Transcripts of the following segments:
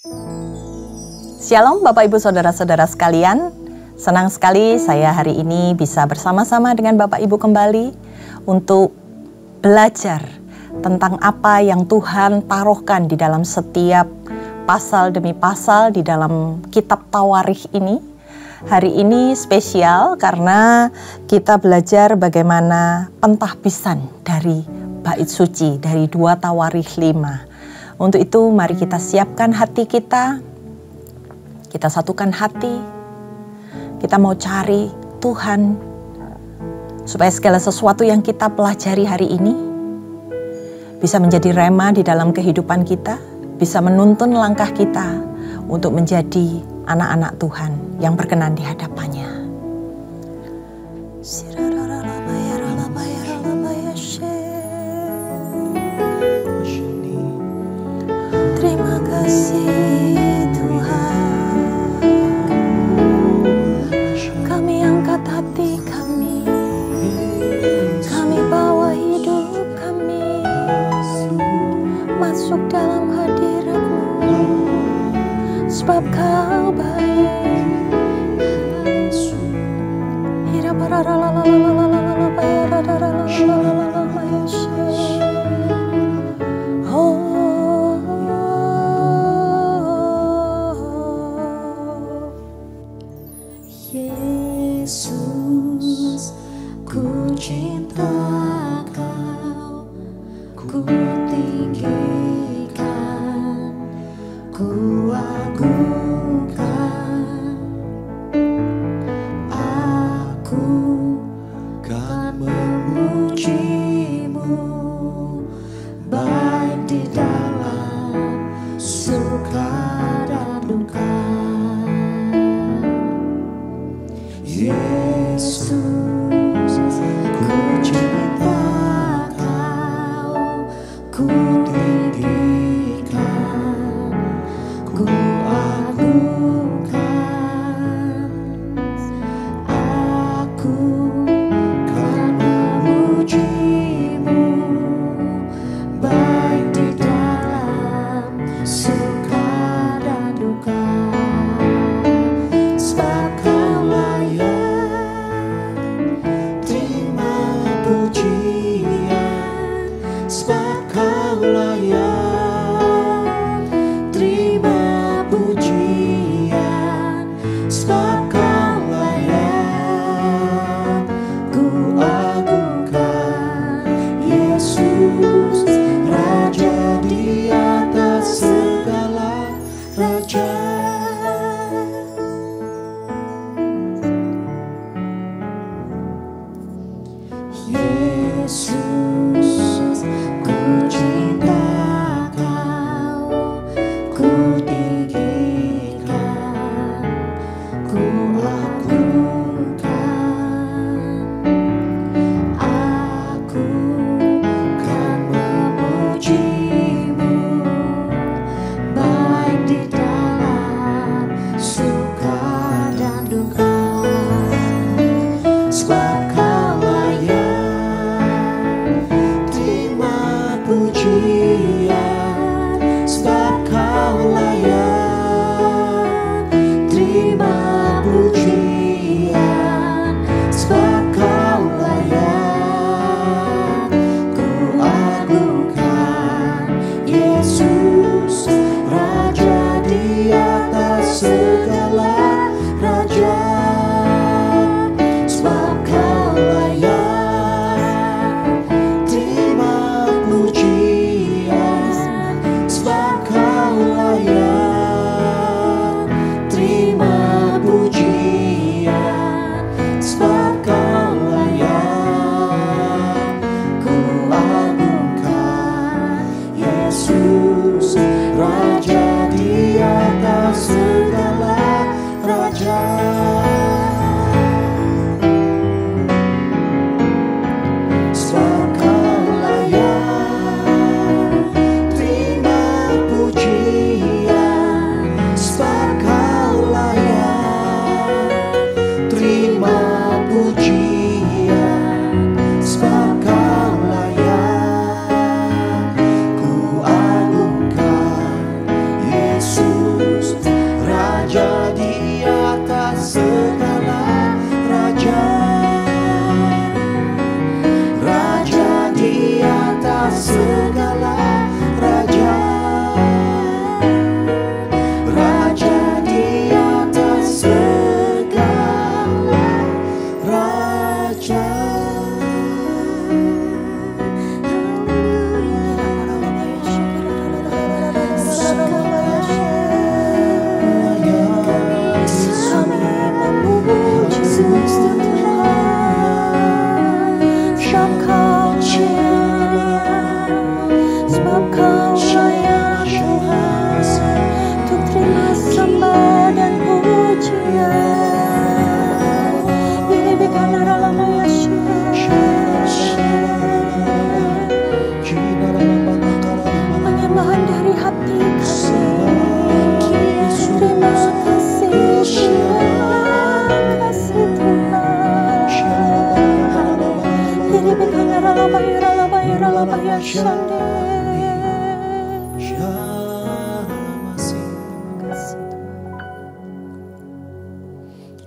Shalom Bapak Ibu Saudara-saudara sekalian. Senang sekali saya hari ini bisa bersama-sama dengan Bapak Ibu kembali untuk belajar tentang apa yang Tuhan taruhkan di dalam setiap pasal demi pasal di dalam kitab Tawarikh ini. Hari ini spesial karena kita belajar bagaimana pentahbisan dari bait suci dari 2 Tawarikh 5. Untuk itu mari kita siapkan hati kita. Kita satukan hati, kita mau cari Tuhan, supaya segala sesuatu yang kita pelajari hari ini bisa menjadi rema di dalam kehidupan kita, bisa menuntun langkah kita untuk menjadi anak-anak Tuhan yang berkenan di hadapannya. Terima kasih Tuhan. Masuk dalam hadirat-Mu, sebab Kau baik. Yesus, ku cinta Kau, ku tinggikan, ku agungkan. Aku kan memuji-Mu, baik di dalam suka dan duka. Yesus, ku cinta Kau, ku tinggikan, ku agungkan. Aku kan memuji-Mu, baik di dalam suka dan duka. Sebab Kau layak terima pujian, sebab Kau layak terima pujian, sebab Kau layak ku agungkan. Yesus, Raja di atas segala raja. Yesus, ku cinta Kau, ku tinggikan, ku agungkan. Aku kan memuji-Mu, baik di dalam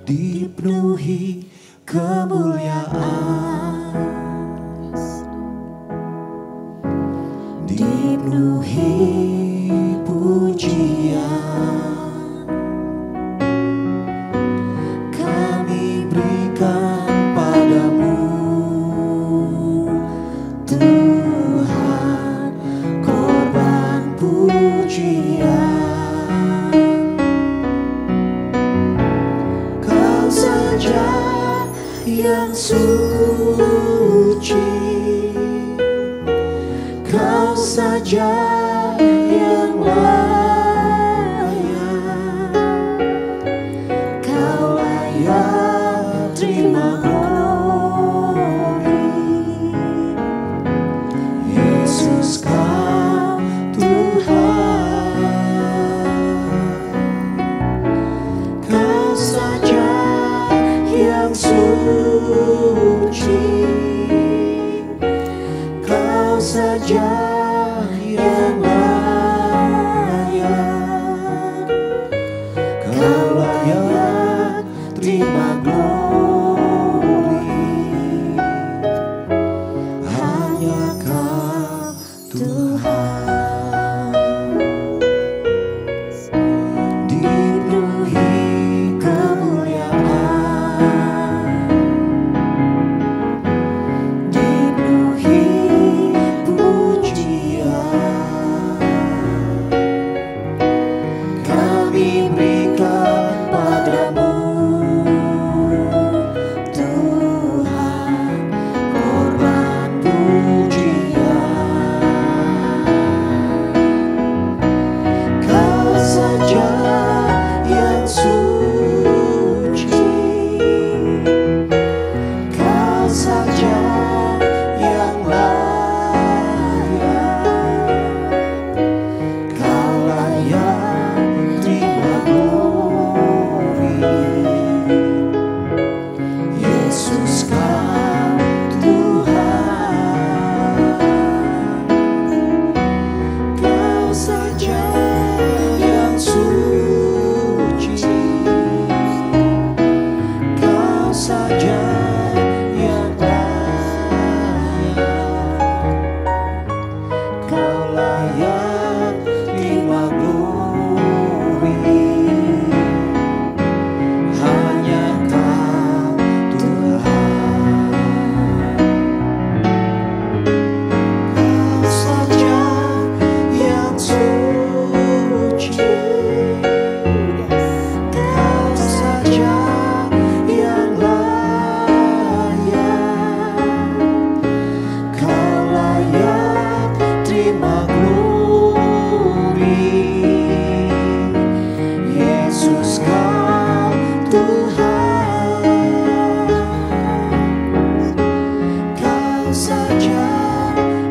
dipenuhi kemuliaan, dipenuhi pujian, kami berikan padamu Tuhan korban pujian. Kau saja yang suci, Kau saja yang layak, Kau layak terima glory. Yesus Kau Tuhan, Kau saja yang suci, Kau saja yang layak, Kau layak terima glory. Hanya Kau Tuhan, dipenuhi kemuliaan, dipenuhi pujian, kami berikan padamu Tuhan korban pujian. Kau saja yang suci, Kau saja yang layak, Kau layak terima glory. Yesus Kau Tuhan, Kau saja yang suci, Kau saja yang layak, Kau layak terima glory. Hanya Kau Tuhan, Kau saja yang suci, Kau saja yang layak, Kau layak terima glory. Yesus Kau Tuhan, Kau saja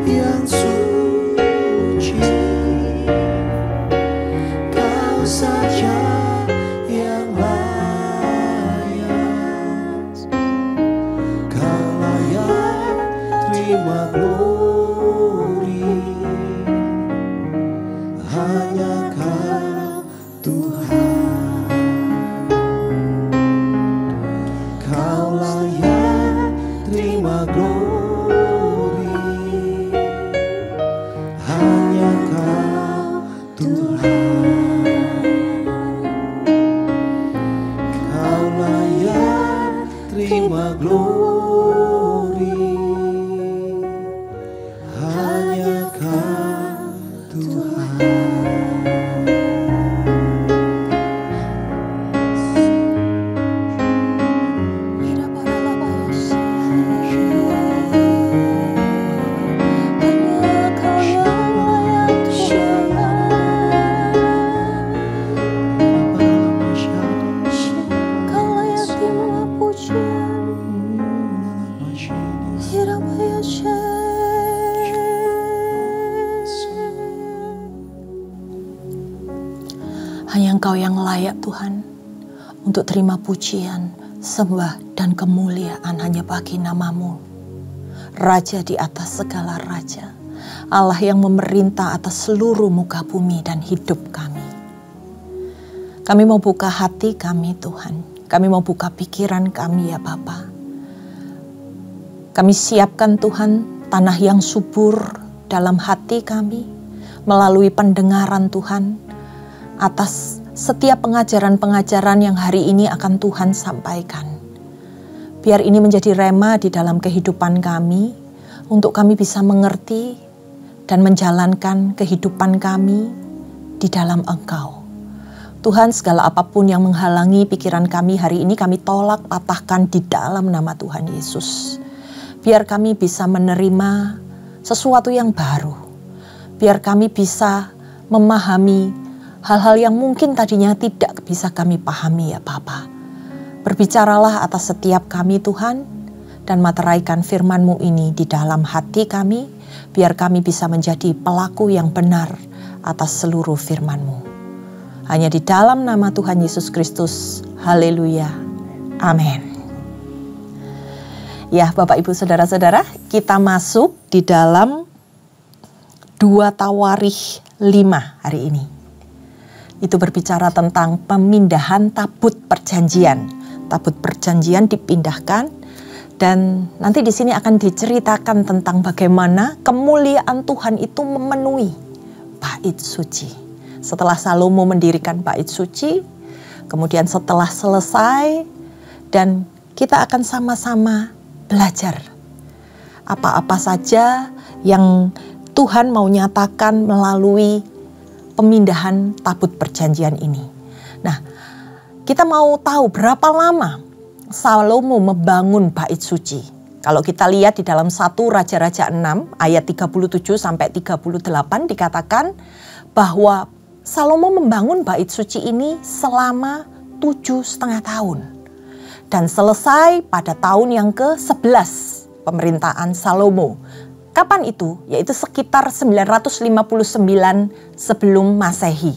yang suci, Kau saja yang layak, Kau layak terima glory. Hanya Kau Tuhan, Kau layak terima glory. Hanya Kau Tuhan, Kau layak terima glory. Hanya Kau Tuhan. Hanya Engkau yang layak Tuhan untuk terima pujian, sembah dan kemuliaan hanya bagi nama-Mu. Raja di atas segala raja, Allah yang memerintah atas seluruh muka bumi dan hidup kami. Kami mau buka hati kami Tuhan. Kami mau buka pikiran kami ya Bapa. Kami siapkan Tuhan tanah yang subur dalam hati kami melalui pendengaran Tuhan atas setiap pengajaran-pengajaran yang hari ini akan Tuhan sampaikan. Biar ini menjadi rema di dalam kehidupan kami untuk kami bisa mengerti dan menjalankan kehidupan kami di dalam Engkau. Tuhan, segala apapun yang menghalangi pikiran kami hari ini kami tolak, patahkan di dalam nama Tuhan Yesus. Biar kami bisa menerima sesuatu yang baru. Biar kami bisa memahami hal-hal yang mungkin tadinya tidak bisa kami pahami ya Bapa. Berbicaralah atas setiap kami Tuhan, dan materaikan firman-Mu ini di dalam hati kami, biar kami bisa menjadi pelaku yang benar atas seluruh firman-Mu. Hanya di dalam nama Tuhan Yesus Kristus. Haleluya. Amin. Ya Bapak Ibu Saudara-saudara, kita masuk di dalam 2 Tawarikh 5 hari ini. Itu berbicara tentang pemindahan tabut perjanjian. Tabut perjanjian dipindahkan dan nanti di sini akan diceritakan tentang bagaimana kemuliaan Tuhan itu memenuhi bait suci. Setelah Salomo mendirikan bait suci, kemudian setelah selesai dan kita akan sama-sama belajar apa-apa saja yang Tuhan mau nyatakan melalui pemindahan tabut perjanjian ini. Nah, kita mau tahu berapa lama Salomo membangun bait suci. Kalau kita lihat di dalam 1 Raja-Raja 6 ayat 37 sampai 38 dikatakan bahwa Salomo membangun bait suci ini selama 7,5 tahun. Dan selesai pada tahun yang ke-11 pemerintahan Salomo. Kapan itu? Yaitu sekitar 959 sebelum Masehi.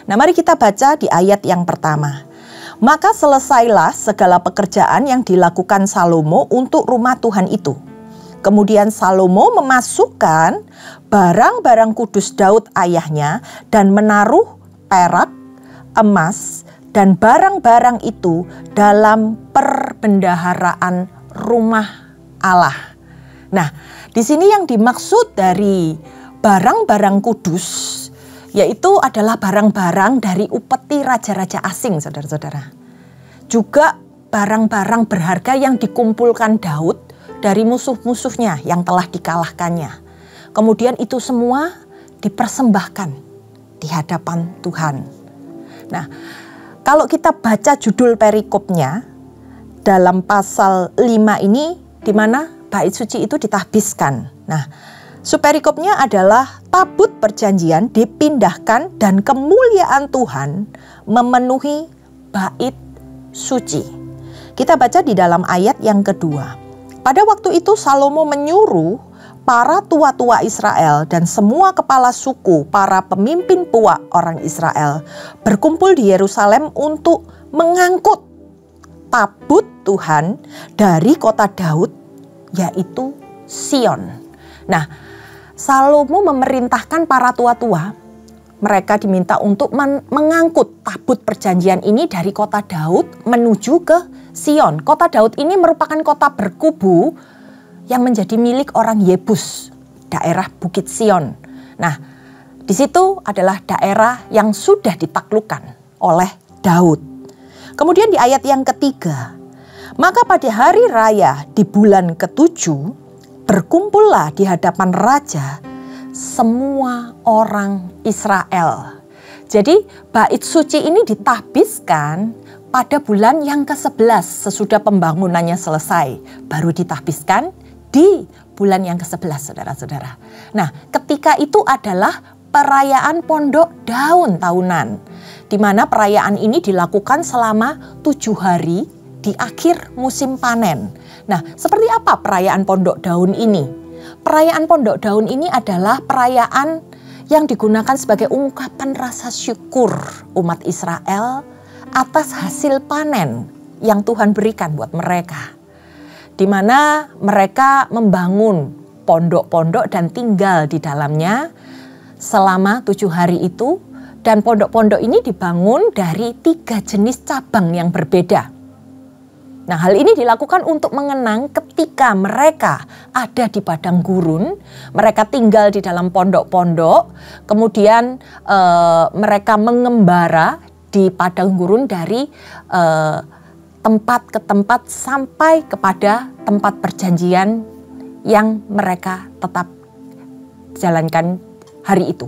Nah, mari kita baca di ayat yang pertama. Maka selesailah segala pekerjaan yang dilakukan Salomo untuk rumah Tuhan itu. Kemudian Salomo memasukkan barang-barang kudus Daud ayahnya dan menaruh perak, emas, dan barang-barang itu dalam perbendaharaan rumah Allah. Nah, di sini yang dimaksud dari barang-barang kudus yaitu adalah barang-barang dari upeti raja-raja asing, saudara-saudara. Juga barang-barang berharga yang dikumpulkan Daud dari musuh-musuhnya yang telah dikalahkannya. Kemudian itu semua dipersembahkan di hadapan Tuhan. Nah, kalau kita baca judul perikopnya dalam pasal 5 ini di mana bait suci itu ditahbiskan. Nah, subperikopnya adalah tabut perjanjian dipindahkan dan kemuliaan Tuhan memenuhi bait suci. Kita baca di dalam ayat yang kedua. Pada waktu itu Salomo menyuruh para tua-tua Israel dan semua kepala suku, para pemimpin puak orang Israel berkumpul di Yerusalem untuk mengangkut tabut Tuhan dari kota Daud, yaitu Sion. Nah, Salomo memerintahkan para tua-tua, mereka diminta untuk mengangkut tabut perjanjian ini dari kota Daud menuju ke Sion. Kota Daud ini merupakan kota berkubu yang menjadi milik orang Yebus, daerah Bukit Sion. Nah, di situ adalah daerah yang sudah ditaklukkan oleh Daud. Kemudian di ayat yang ketiga, maka pada hari raya di bulan ke-7, berkumpullah di hadapan raja semua orang Israel. Jadi bait suci ini ditahbiskan pada bulan yang ke-11 sesudah pembangunannya selesai. Baru ditahbiskan di bulan yang ke-11, saudara-saudara. Nah, ketika itu adalah perayaan Pondok Daun tahunan, di mana perayaan ini dilakukan selama 7 hari di akhir musim panen. Nah, seperti apa perayaan Pondok Daun ini? Perayaan Pondok Daun ini adalah perayaan yang digunakan sebagai ungkapan rasa syukur umat Israel atas hasil panen yang Tuhan berikan buat mereka. Di mana mereka membangun pondok-pondok dan tinggal di dalamnya selama 7 hari itu. Dan pondok-pondok ini dibangun dari 3 jenis cabang yang berbeda. Nah, hal ini dilakukan untuk mengenang ketika mereka ada di padang gurun, mereka tinggal di dalam pondok-pondok, kemudian mereka mengembara di padang gurun dari tempat ke tempat sampai kepada tempat perjanjian yang mereka tetap jalankan hari itu.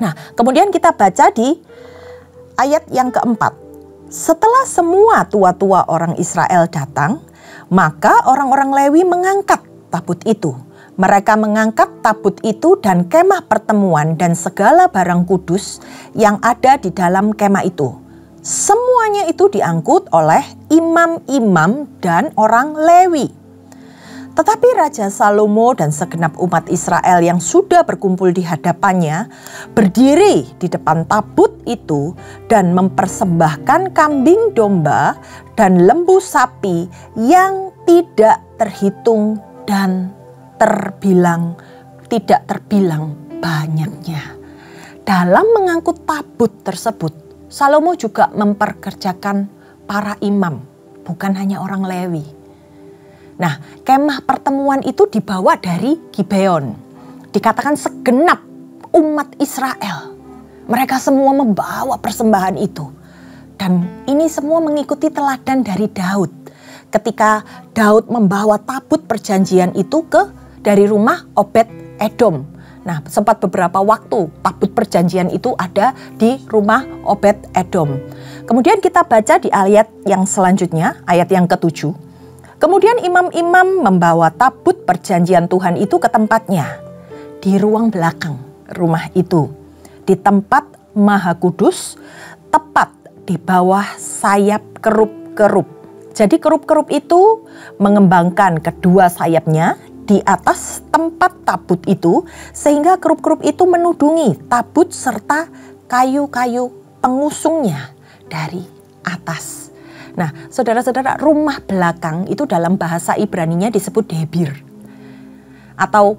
Nah, kemudian kita baca di ayat yang keempat. Setelah semua tua-tua orang Israel datang, maka orang-orang Lewi mengangkat tabut itu. Mereka mengangkat tabut itu dan kemah pertemuan dan segala barang kudus yang ada di dalam kemah itu. Semuanya itu diangkut oleh imam-imam dan orang Lewi. Tetapi Raja Salomo dan segenap umat Israel yang sudah berkumpul di hadapannya berdiri di depan tabut itu dan mempersembahkan kambing domba dan lembu sapi yang tidak terhitung dan tidak terbilang banyaknya. Dalam mengangkut tabut tersebut, Salomo juga memperkerjakan para imam, bukan hanya orang Lewi. Nah, kemah pertemuan itu dibawa dari Gibeon. Dikatakan segenap umat Israel. Mereka semua membawa persembahan itu. Dan ini semua mengikuti teladan dari Daud. Ketika Daud membawa tabut perjanjian itu dari rumah Obed Edom. Nah, sempat beberapa waktu tabut perjanjian itu ada di rumah Obed Edom. Kemudian kita baca di ayat yang selanjutnya, ayat yang ke-7. Kemudian imam-imam membawa tabut perjanjian Tuhan itu ke tempatnya. Di ruang belakang rumah itu. Di tempat Maha Kudus, tepat di bawah sayap kerup-kerup. Jadi kerup-kerup itu mengembangkan kedua sayapnya di atas tempat tabut itu. Sehingga kerup-kerup itu menudungi tabut serta kayu-kayu pengusungnya dari atas. Nah, saudara-saudara, rumah belakang itu dalam bahasa Ibraninya disebut Debir. Atau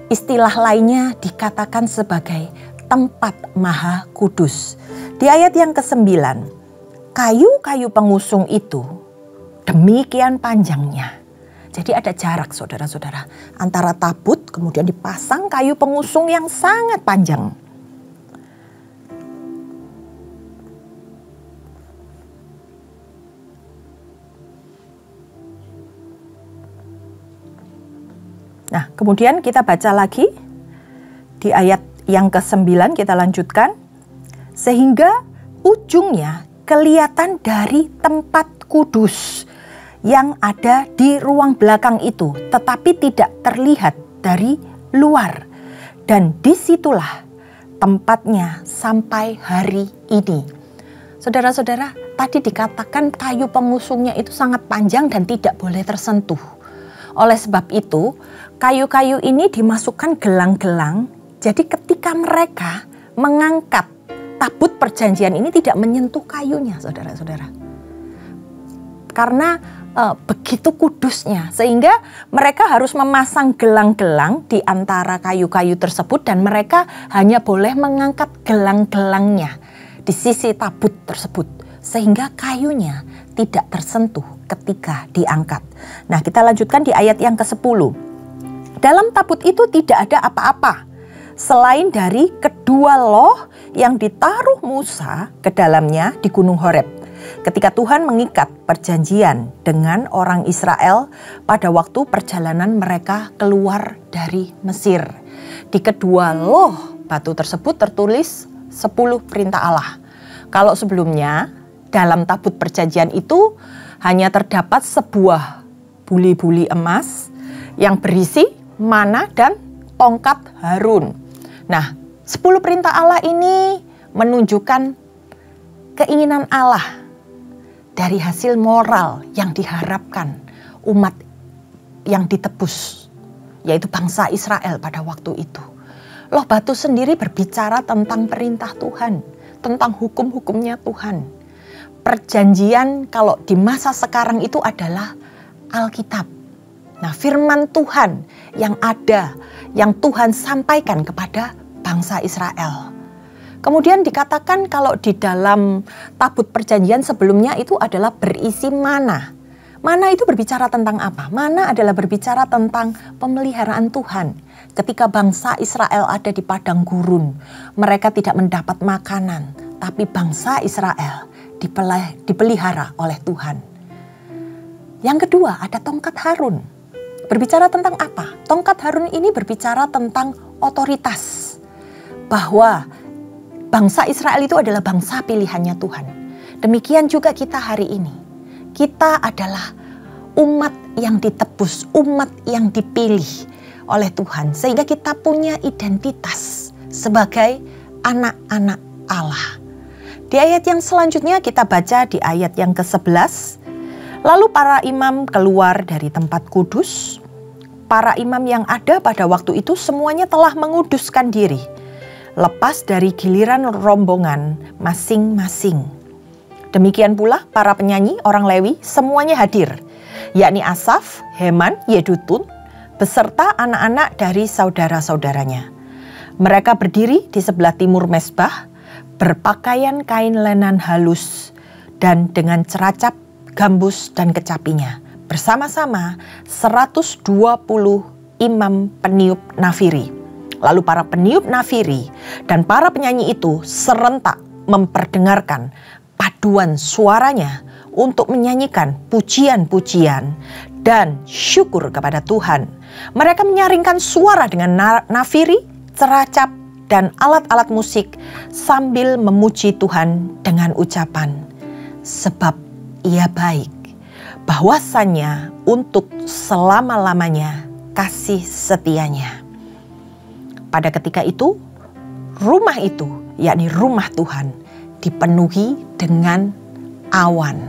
istilah lainnya dikatakan sebagai tempat Maha Kudus. Di ayat yang ke-9, kayu-kayu pengusung itu demikian panjangnya. Jadi ada jarak, saudara-saudara, antara tabut kemudian dipasang kayu pengusung yang sangat panjang. Nah, kemudian kita baca lagi di ayat yang ke-9, kita lanjutkan. Sehingga ujungnya kelihatan dari tempat kudus yang ada di ruang belakang itu, tetapi tidak terlihat dari luar. Dan disitulah tempatnya sampai hari ini. Saudara-saudara, tadi dikatakan kayu pengusungnya itu sangat panjang dan tidak boleh tersentuh. Oleh sebab itu, kayu-kayu ini dimasukkan gelang-gelang. Jadi ketika mereka mengangkat tabut perjanjian ini tidak menyentuh kayunya, saudara-saudara. Karena begitu kudusnya, sehingga mereka harus memasang gelang-gelang di antara kayu-kayu tersebut dan mereka hanya boleh mengangkat gelang-gelangnya di sisi tabut tersebut. Sehingga kayunya tidak tersentuh ketika diangkat. Nah, kita lanjutkan di ayat yang ke-10. Dalam tabut itu tidak ada apa-apa selain dari kedua loh yang ditaruh Musa ke dalamnya di Gunung Horeb. Ketika Tuhan mengikat perjanjian dengan orang Israel pada waktu perjalanan mereka keluar dari Mesir. Di kedua loh batu tersebut tertulis 10 perintah Allah. Kalau sebelumnya dalam tabut perjanjian itu hanya terdapat sebuah buli-buli emas yang berisi mana dan tongkat Harun. Nah, 10 perintah Allah ini menunjukkan keinginan Allah dari hasil moral yang diharapkan umat yang ditebus, yaitu bangsa Israel pada waktu itu. Loh batu sendiri berbicara tentang perintah Tuhan, tentang hukum-hukumnya Tuhan. Perjanjian kalau di masa sekarang itu adalah Alkitab. Nah, firman Tuhan yang ada, yang Tuhan sampaikan kepada bangsa Israel. Kemudian dikatakan kalau di dalam tabut perjanjian sebelumnya itu adalah berisi mana. Mana itu berbicara tentang apa? Mana adalah berbicara tentang pemeliharaan Tuhan. Ketika bangsa Israel ada di padang gurun, mereka tidak mendapat makanan, tapi bangsa Israel dipelihara oleh Tuhan. Yang kedua ada tongkat Harun. Berbicara tentang apa? Tongkat Harun ini berbicara tentang otoritas. Bahwa bangsa Israel itu adalah bangsa pilihannya Tuhan. Demikian juga kita hari ini. Kita adalah umat yang ditebus, umat yang dipilih oleh Tuhan. Sehingga kita punya identitas sebagai anak-anak Allah. Di ayat yang selanjutnya kita baca di ayat yang ke-11. Lalu para imam keluar dari tempat kudus. Para imam yang ada pada waktu itu semuanya telah menguduskan diri. Lepas dari giliran rombongan masing-masing. Demikian pula para penyanyi orang Lewi semuanya hadir. Yakni Asaf, Heman, Yedutun, beserta anak-anak dari saudara-saudaranya. Mereka berdiri di sebelah timur mezbah, berpakaian kain lenan halus, dan dengan ceracap, gambus dan kecapinya bersama-sama 120 imam peniup nafiri. Lalu para peniup nafiri dan para penyanyi itu serentak memperdengarkan paduan suaranya untuk menyanyikan pujian-pujian dan syukur kepada Tuhan. Mereka menyaringkan suara dengan nafiri, ceracap dan alat-alat musik sambil memuji Tuhan dengan ucapan, sebab Ia baik, bahwasannya untuk selama-lamanya kasih setianya. Pada ketika itu, rumah itu, yakni rumah Tuhan, dipenuhi dengan awan.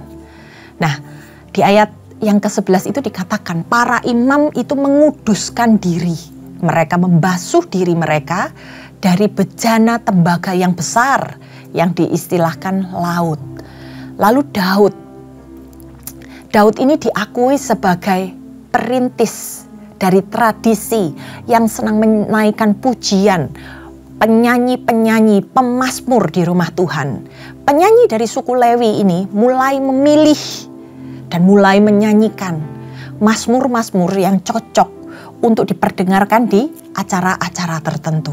Nah, di ayat yang ke-11 itu dikatakan para imam itu menguduskan diri. Mereka membasuh diri mereka dari bejana tembaga yang besar yang diistilahkan laut. Lalu Daud ini diakui sebagai perintis dari tradisi yang senang menaikkan pujian, penyanyi-penyanyi, pemazmur di rumah Tuhan. Penyanyi dari suku Lewi ini mulai memilih dan mulai menyanyikan mazmur-mazmur yang cocok untuk diperdengarkan di acara-acara tertentu.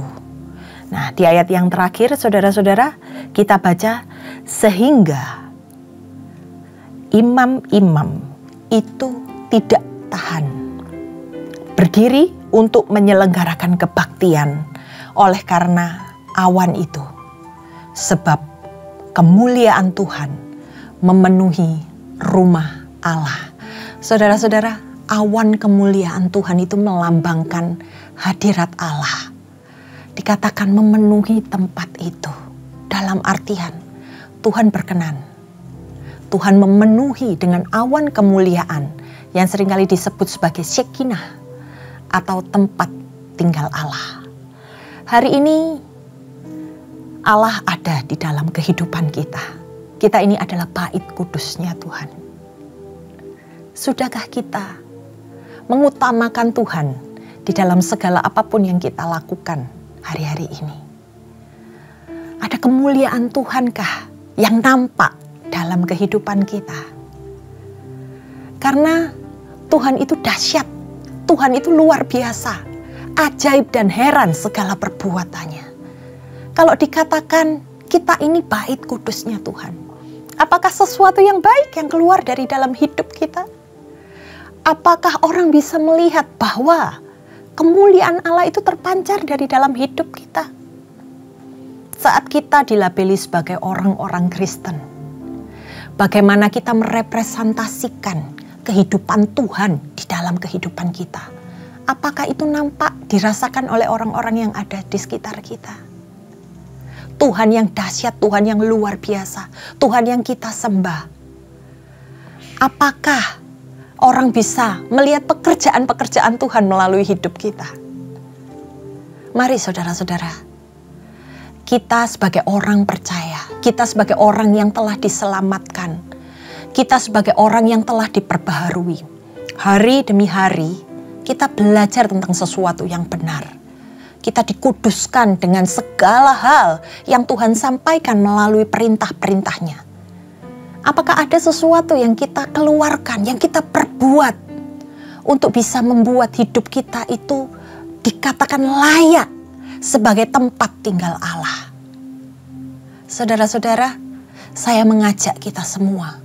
Nah, di ayat yang terakhir, saudara-saudara, kita baca, sehingga imam-imam itu tidak tahan berdiri untuk menyelenggarakan kebaktian oleh karena awan itu. Sebab kemuliaan Tuhan memenuhi rumah Allah. Saudara-saudara, awan kemuliaan Tuhan itu melambangkan hadirat Allah. Dikatakan memenuhi tempat itu. Dalam artian Tuhan berkenan. Tuhan memenuhi dengan awan kemuliaan yang seringkali disebut sebagai Shekinah atau tempat tinggal Allah. Hari ini Allah ada di dalam kehidupan kita. Kita ini adalah bait kudusnya Tuhan. Sudahkah kita mengutamakan Tuhan di dalam segala apapun yang kita lakukan hari-hari ini? Ada kemuliaan Tuhankah yang nampak dalam kehidupan kita? Karena Tuhan itu dahsyat, Tuhan itu luar biasa, ajaib dan heran segala perbuatannya. Kalau dikatakan kita ini bait kudusnya Tuhan, apakah sesuatu yang baik yang keluar dari dalam hidup kita? Apakah orang bisa melihat bahwa kemuliaan Allah itu terpancar dari dalam hidup kita? Saat kita dilabeli sebagai orang-orang Kristen, bagaimana kita merepresentasikan kehidupan Tuhan di dalam kehidupan kita? Apakah itu nampak dirasakan oleh orang-orang yang ada di sekitar kita? Tuhan yang dahsyat, Tuhan yang luar biasa, Tuhan yang kita sembah. Apakah orang bisa melihat pekerjaan-pekerjaan Tuhan melalui hidup kita? Mari saudara-saudara, kita sebagai orang percaya, kita sebagai orang yang telah diselamatkan, kita sebagai orang yang telah diperbaharui, Hari demi hari kita belajar tentang sesuatu yang benar. Kita dikuduskan dengan segala hal yang Tuhan sampaikan melalui perintah-perintahnya. Apakah ada sesuatu yang kita keluarkan, yang kita perbuat untuk bisa membuat hidup kita itu dikatakan layak sebagai tempat tinggal Allah? Saudara-saudara, saya mengajak kita semua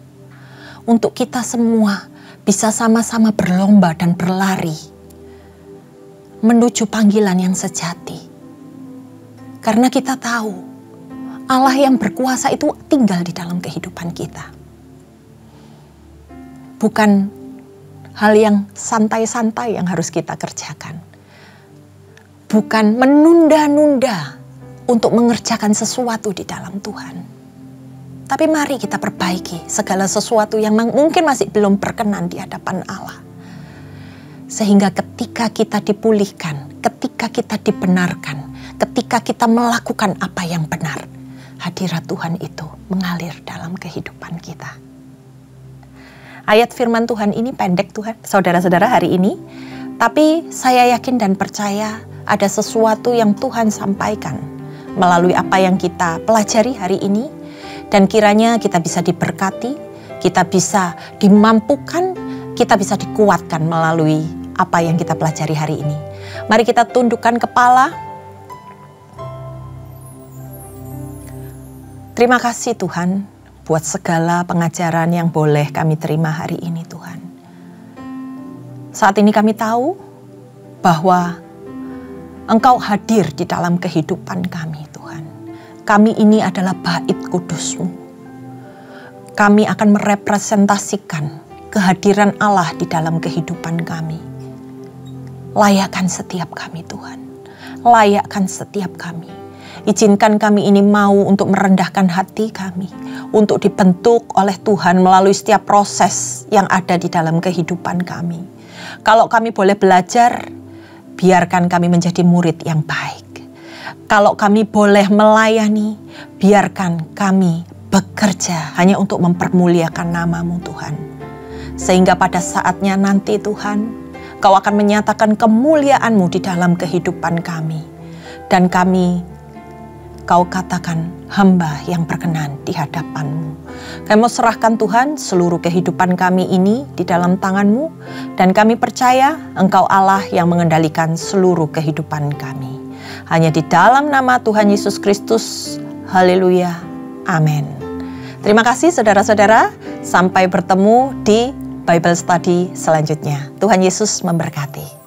untuk kita semua bisa sama-sama berlomba dan berlari menuju panggilan yang sejati. Karena kita tahu Allah yang berkuasa itu tinggal di dalam kehidupan kita. Bukan hal yang santai-santai yang harus kita kerjakan. Bukan menunda-nunda untuk mengerjakan sesuatu di dalam Tuhan. Tapi mari kita perbaiki segala sesuatu yang mungkin masih belum berkenan di hadapan Allah. Sehingga ketika kita dipulihkan, ketika kita dibenarkan, ketika kita melakukan apa yang benar, hadirat Tuhan itu mengalir dalam kehidupan kita. Ayat firman Tuhan ini pendek Tuhan, saudara-saudara hari ini. Tapi saya yakin dan percaya ada sesuatu yang Tuhan sampaikan melalui apa yang kita pelajari hari ini. Dan kiranya kita bisa diberkati, kita bisa dimampukan, kita bisa dikuatkan melalui apa yang kita pelajari hari ini. Mari kita tundukkan kepala. Terima kasih Tuhan buat segala pengajaran yang boleh kami terima hari ini Tuhan. Saat ini kami tahu bahwa Engkau hadir di dalam kehidupan kami Tuhan. Kami ini adalah bait kudus-Mu. Kami akan merepresentasikan kehadiran Allah di dalam kehidupan kami. Layakkan setiap kami Tuhan. Layakkan setiap kami. Izinkan kami ini mau untuk merendahkan hati kami. Untuk dibentuk oleh Tuhan melalui setiap proses yang ada di dalam kehidupan kami. Kalau kami boleh belajar, biarkan kami menjadi murid yang baik. Kalau kami boleh melayani, biarkan kami bekerja hanya untuk mempermuliakan nama-Mu Tuhan. Sehingga pada saatnya nanti Tuhan, Kau akan menyatakan kemuliaan-Mu di dalam kehidupan kami. Dan kami, Kau katakan hamba yang berkenan di hadapan-Mu. Kami mau serahkan Tuhan seluruh kehidupan kami ini di dalam tangan-Mu. Dan kami percaya Engkau Allah yang mengendalikan seluruh kehidupan kami. Hanya di dalam nama Tuhan Yesus Kristus. Haleluya. Amin. Terima kasih saudara-saudara. Sampai bertemu di Bible Study selanjutnya. Tuhan Yesus memberkati.